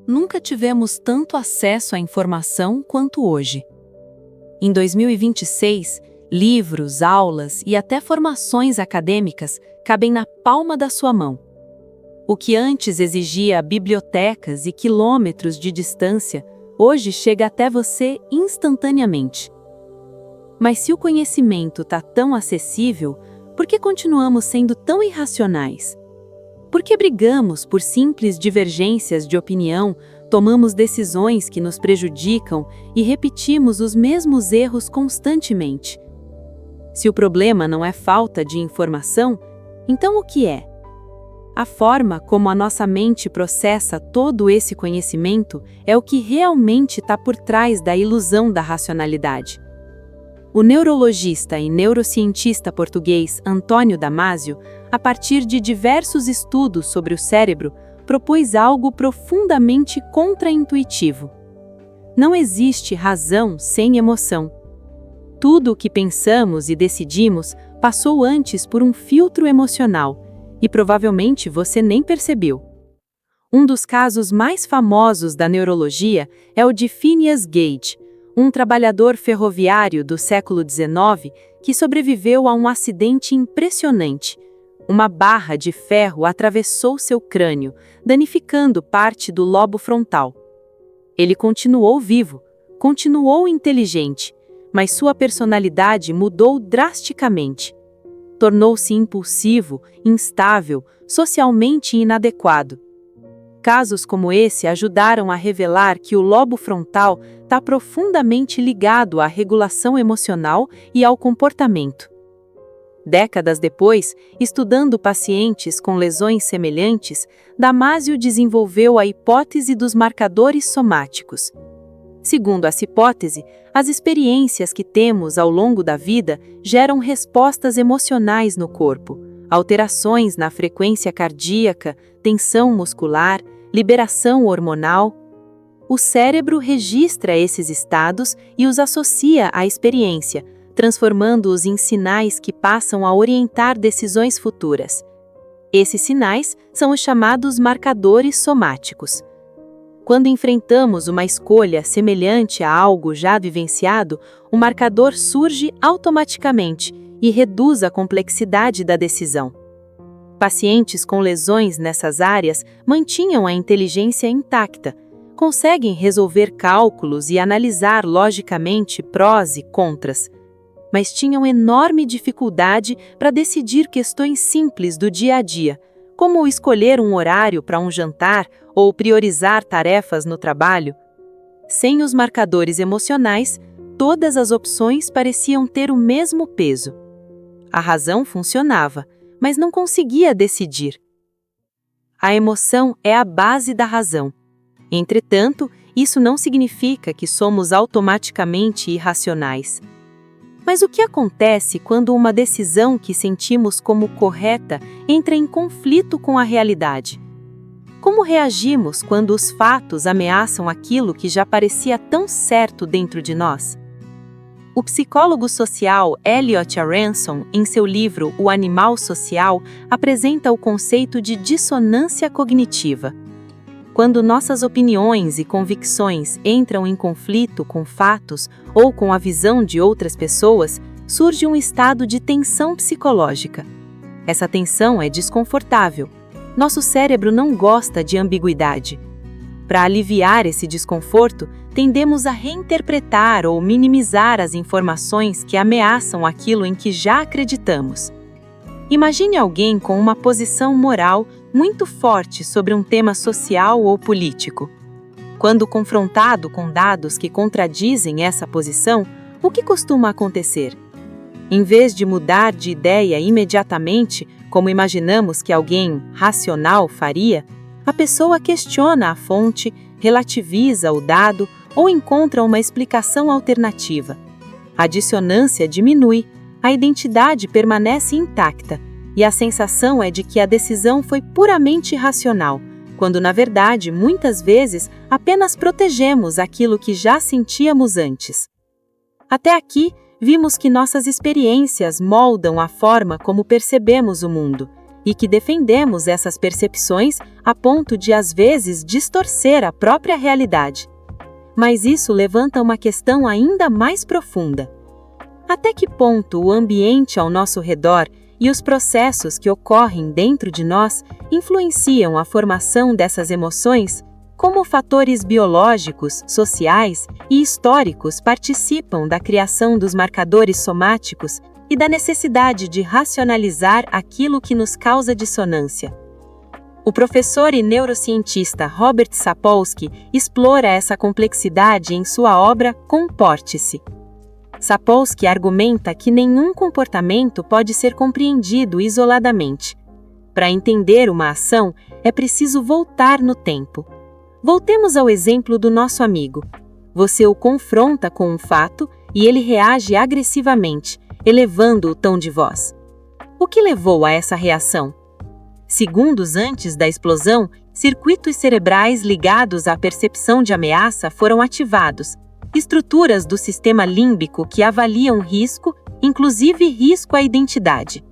Nunca tivemos tanto acesso à informação quanto hoje. Em 2026, livros, aulas e até formações acadêmicas cabem na palma da sua mão. O que antes exigia bibliotecas e quilômetros de distância, hoje chega até você instantaneamente. Mas se o conhecimento está tão acessível, por que continuamos sendo tão irracionais? Por que brigamos por simples divergências de opinião, tomamos decisões que nos prejudicam e repetimos os mesmos erros constantemente? Se o problema não é falta de informação, então o que é? A forma como a nossa mente processa todo esse conhecimento é o que realmente está por trás da ilusão da racionalidade. O neurologista e neurocientista português Antônio Damasio, a partir de diversos estudos sobre o cérebro, propôs algo profundamente contraintuitivo. Não existe razão sem emoção. Tudo o que pensamos e decidimos passou antes por um filtro emocional, e provavelmente você nem percebeu. Um dos casos mais famosos da neurologia é o de Phineas Gage, um trabalhador ferroviário do século XIX que sobreviveu a um acidente impressionante. Uma barra de ferro atravessou seu crânio, danificando parte do lobo frontal. Ele continuou vivo, continuou inteligente, mas sua personalidade mudou drasticamente. Tornou-se impulsivo, instável, socialmente inadequado. Casos como esse ajudaram a revelar que o lobo frontal está profundamente ligado à regulação emocional e ao comportamento. Décadas depois, estudando pacientes com lesões semelhantes, Damasio desenvolveu a hipótese dos marcadores somáticos. Segundo essa hipótese, as experiências que temos ao longo da vida geram respostas emocionais no corpo, alterações na frequência cardíaca, tensão muscular, liberação hormonal. O cérebro registra esses estados e os associa à experiência, transformando-os em sinais que passam a orientar decisões futuras. Esses sinais são os chamados marcadores somáticos. Quando enfrentamos uma escolha semelhante a algo já vivenciado, o marcador surge automaticamente e reduz a complexidade da decisão. Pacientes com lesões nessas áreas mantinham a inteligência intacta, conseguem resolver cálculos e analisar logicamente prós e contras, mas tinham enorme dificuldade para decidir questões simples do dia a dia, como escolher um horário para um jantar ou priorizar tarefas no trabalho. Sem os marcadores emocionais, todas as opções pareciam ter o mesmo peso. A razão funcionava, mas não conseguia decidir. A emoção é a base da razão. Entretanto, isso não significa que somos automaticamente irracionais. Mas o que acontece quando uma decisão que sentimos como correta entra em conflito com a realidade? Como reagimos quando os fatos ameaçam aquilo que já parecia tão certo dentro de nós? O psicólogo social Elliot Aronson, em seu livro O Animal Social, apresenta o conceito de dissonância cognitiva. Quando nossas opiniões e convicções entram em conflito com fatos ou com a visão de outras pessoas, surge um estado de tensão psicológica. Essa tensão é desconfortável. Nosso cérebro não gosta de ambiguidade. Para aliviar esse desconforto, tendemos a reinterpretar ou minimizar as informações que ameaçam aquilo em que já acreditamos. Imagine alguém com uma posição moral muito forte sobre um tema social ou político. Quando confrontado com dados que contradizem essa posição, o que costuma acontecer? Em vez de mudar de ideia imediatamente, como imaginamos que alguém racional faria, a pessoa questiona a fonte, relativiza o dado ou encontra uma explicação alternativa. A dissonância diminui, a identidade permanece intacta e a sensação é de que a decisão foi puramente racional, quando na verdade, muitas vezes, apenas protegemos aquilo que já sentíamos antes. Até aqui, vimos que nossas experiências moldam a forma como percebemos o mundo, e que defendemos essas percepções a ponto de, às vezes, distorcer a própria realidade. Mas isso levanta uma questão ainda mais profunda. Até que ponto o ambiente ao nosso redor e os processos que ocorrem dentro de nós influenciam a formação dessas emoções? Como fatores biológicos, sociais e históricos participam da criação dos marcadores somáticos e da necessidade de racionalizar aquilo que nos causa dissonância? O professor e neurocientista Robert Sapolsky explora essa complexidade em sua obra Comporte-se. Sapolsky argumenta que nenhum comportamento pode ser compreendido isoladamente. Para entender uma ação, é preciso voltar no tempo. Voltemos ao exemplo do nosso amigo. Você o confronta com um fato e ele reage agressivamente, elevando o tom de voz. O que levou a essa reação? Segundos antes da explosão, circuitos cerebrais ligados à percepção de ameaça foram ativados, estruturas do sistema límbico que avaliam risco, inclusive risco à identidade.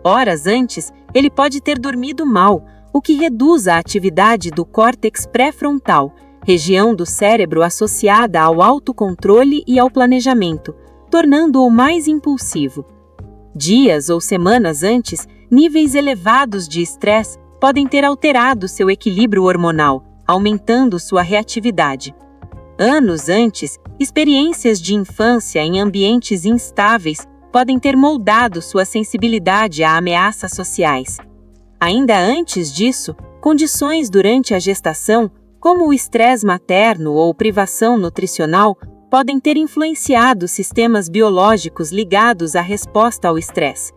Horas antes, ele pode ter dormido mal, o que reduz a atividade do córtex pré-frontal, região do cérebro associada ao autocontrole e ao planejamento, tornando-o mais impulsivo. Dias ou semanas antes, níveis elevados de estresse podem ter alterado seu equilíbrio hormonal, aumentando sua reatividade. Anos antes, experiências de infância em ambientes instáveis podem ter moldado sua sensibilidade a ameaças sociais. Ainda antes disso, condições durante a gestação, como o estresse materno ou privação nutricional, podem ter influenciado sistemas biológicos ligados à resposta ao estresse.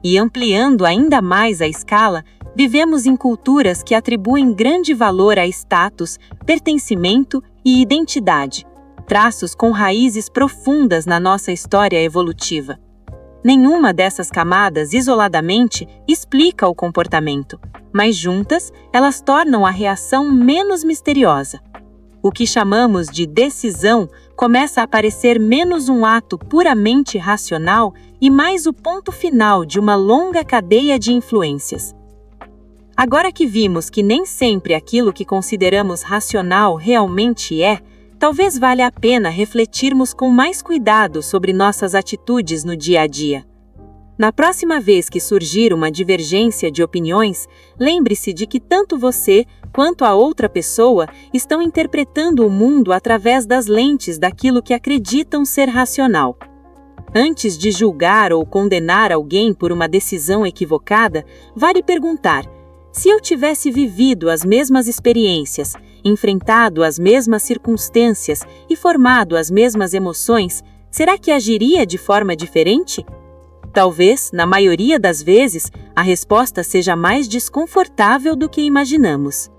E ampliando ainda mais a escala, vivemos em culturas que atribuem grande valor a status, pertencimento e identidade, traços com raízes profundas na nossa história evolutiva. Nenhuma dessas camadas, isoladamente, explica o comportamento, mas juntas, elas tornam a reação menos misteriosa. O que chamamos de decisão começa a parecer menos um ato puramente racional e mais o ponto final de uma longa cadeia de influências. Agora que vimos que nem sempre aquilo que consideramos racional realmente é, talvez valha a pena refletirmos com mais cuidado sobre nossas atitudes no dia a dia. Na próxima vez que surgir uma divergência de opiniões, lembre-se de que tanto você quanto a outra pessoa estão interpretando o mundo através das lentes daquilo que acreditam ser racional. Antes de julgar ou condenar alguém por uma decisão equivocada, vale perguntar: se eu tivesse vivido as mesmas experiências, enfrentado as mesmas circunstâncias e formado as mesmas emoções, será que agiria de forma diferente? Talvez, na maioria das vezes, a resposta seja mais desconfortável do que imaginamos.